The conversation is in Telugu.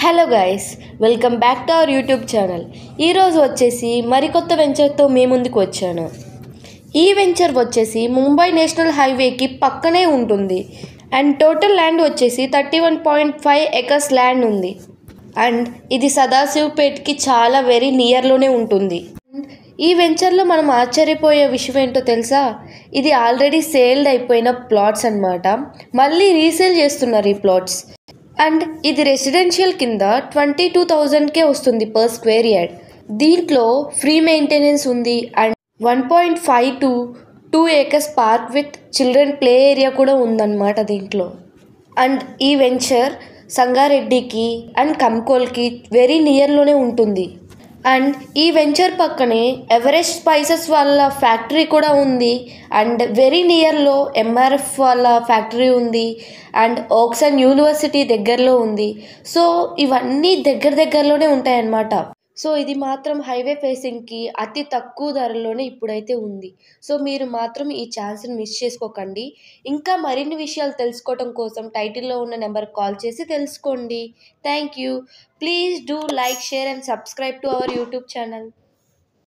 Hello guys, welcome back to our YouTube channel. ఈరోజు వచ్చేసి మరికొత్త వెంచర్తో మీ ముందుకు వచ్చాను. ఈ వెంచర్ వచ్చేసి ముంబై నేషనల్ హైవేకి పక్కనే ఉంటుంది. అండ్ టోటల్ ల్యాండ్ వచ్చేసి 31.5 acres ల్యాండ్ ఉంది. అండ్ ఇది సదాశివపేట్కి చాలా వెరీ నియర్లోనే ఉంటుంది. ఈ వెంచర్లో మనం ఆశ్చర్యపోయే విషయం ఏంటో తెలుసా? ఇది ఆల్రెడీ సేల్డ్ అయిపోయిన ప్లాట్స్ అన్నమాట. మళ్ళీ రీసేల్ చేస్తున్నారు ఈ ప్లాట్స్. అండ్ ఇది రెసిడెన్షియల్ కింద 22,000కే వస్తుంది పర్ స్క్వేర్ యార్డ్. దీంట్లో ఫ్రీ మెయింటెనెన్స్ ఉంది. And 1.5 to 2 acres park with children play area కూడా ఉందన్నమాట దీంట్లో. అండ్ ఈ వెంచర్ సంగారెడ్డికి అండ్ కంకోల్కి వెరీ నియర్లోనే ఉంటుంది. అండ్ ఈ వెంచర్ పక్కనే ఎవరెస్ట్ స్పైసెస్ వాళ్ళ ఫ్యాక్టరీ కూడా ఉంది. అండ్ వెరీ నియర్లో ఎంఆర్ఎఫ్ వాళ్ళ ఫ్యాక్టరీ ఉంది. అండ్ ఓక్సన్ యూనివర్సిటీ దగ్గరలో ఉంది. సో ఇవన్నీ దగ్గరలోనే ఉంటాయన్నమాట. సో ఇది మాత్రం హైవే ఫేసింగ్కి అతి తక్కువ ధరలోనే ఇప్పుడైతే ఉంది. సో మీరు మాత్రం ఈ ఛాన్స్ని మిస్ చేసుకోకండి. ఇంకా మరిన్ని విషయాలు తెలుసుకోవడం కోసం టైటిల్లో ఉన్న నెంబర్కి కాల్ చేసి తెలుసుకోండి. Thank you. Please do like, share and subscribe to our YouTube channel.